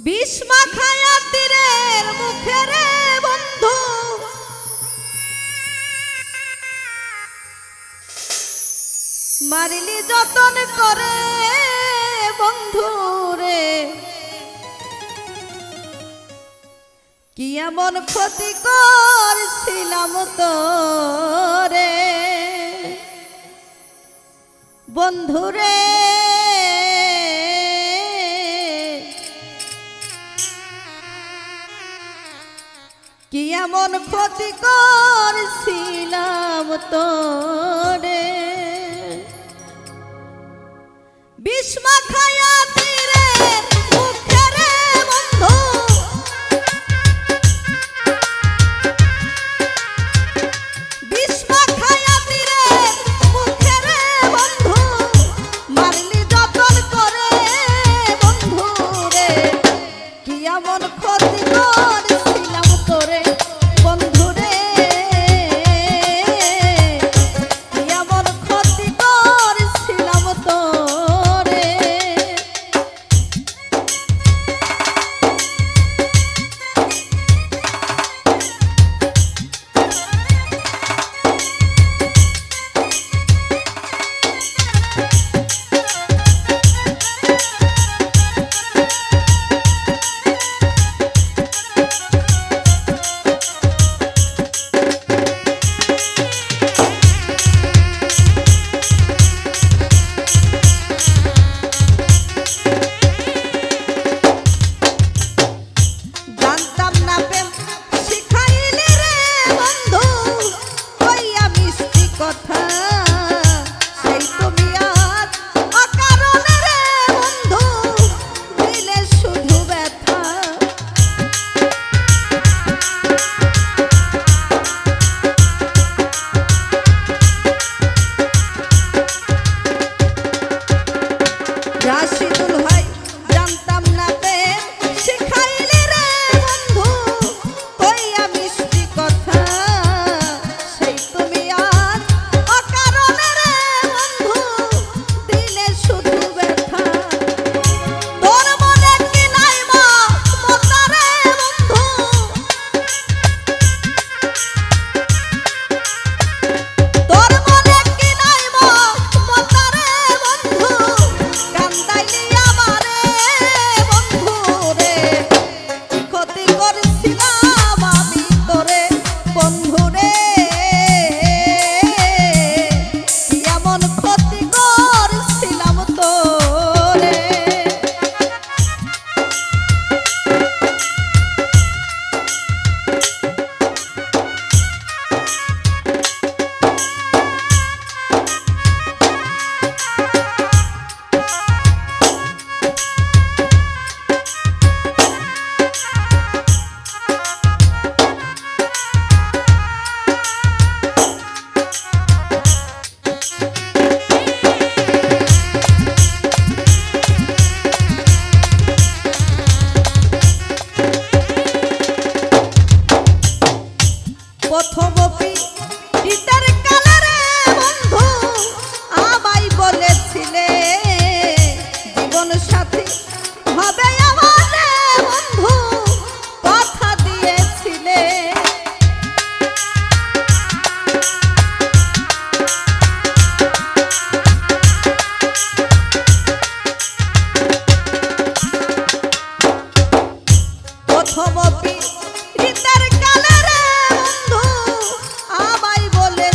বিষ মাখায়া তীরের মুখে রে বন্ধু, মারিলি যতন করে বন্ধু রে, কি এমন ক্ষতি করছিলাম তোরে বন্ধু রে, কি এমন ক্ষতি করছিলাম তোরে। বিষ মাখায়া তীরের মুখে রে বন্ধু, বিষ মাখায়া তীরের মুখে রে বন্ধু, মারলি যতন করে বন্ধু রে, কি এমন ক্ষতি করছিলাম তোরে বন্ধু রে, কি এমন ক্ষতি করছিলাম তোরে। রাশিদুল ভাই জানতাম না প্রেম শিখাইলি রে বন্ধু, কইয়া মিষ্টি কথা সেই তুমি আজ অকারণে রে বন্ধু, দিলে শুধু ব্যথা। তোর মনে কি নাই মমতা রে বন্ধু, তোর মনে কি নাই মমতা রে বন্ধু, কান্দাইলি আমারে বন্ধু রে, কি ক্ষতি করছিলাম আমি তোরে বন্ধু রে, কি এমন ক্ষতি করছিলাম তোরে। প্রথম পিতার কালে রে বন্ধু আমায় বলেছিলে, জীবন সাথী হবে আমারে বন্ধু কথা দিয়েছিলে। প্রথম পিতার কালে রে বন্ধু আমায় বলে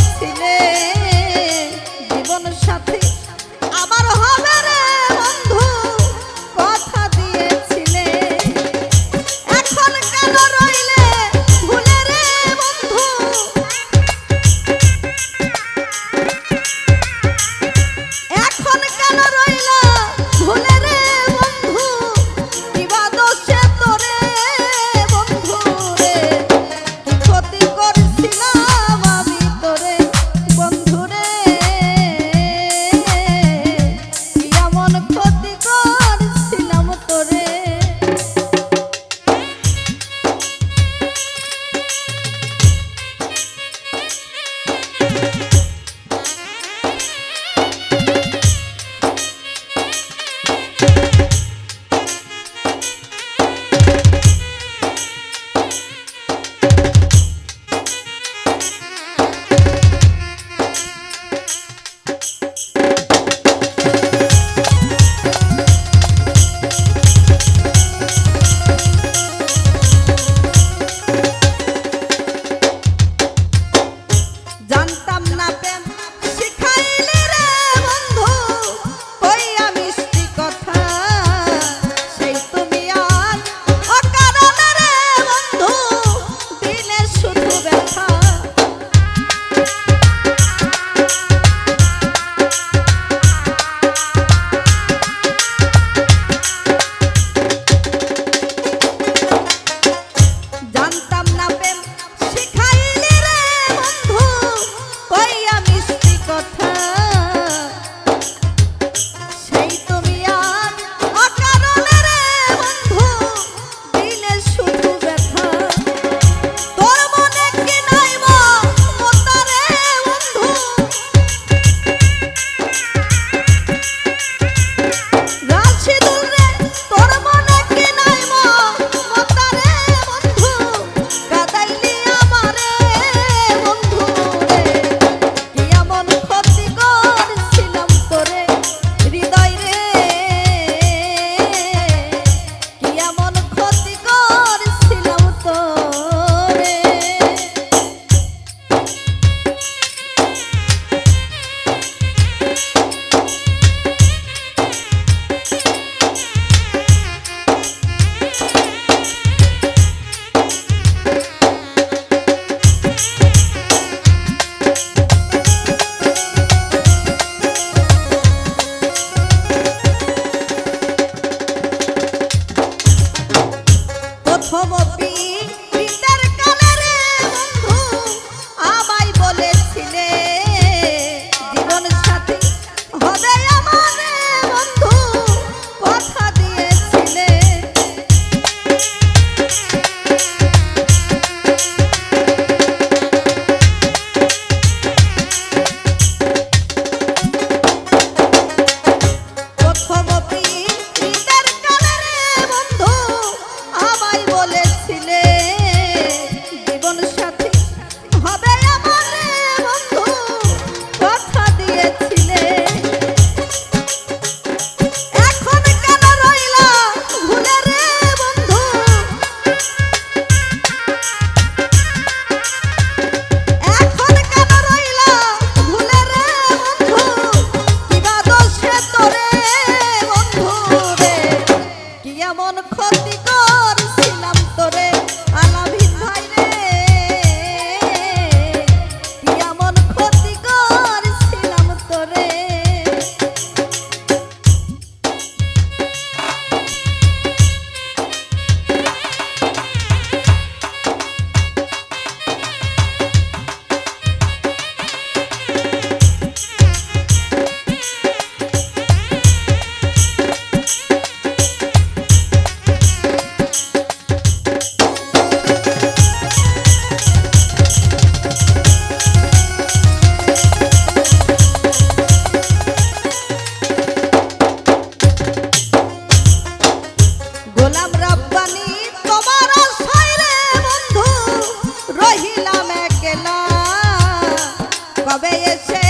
কবে এসে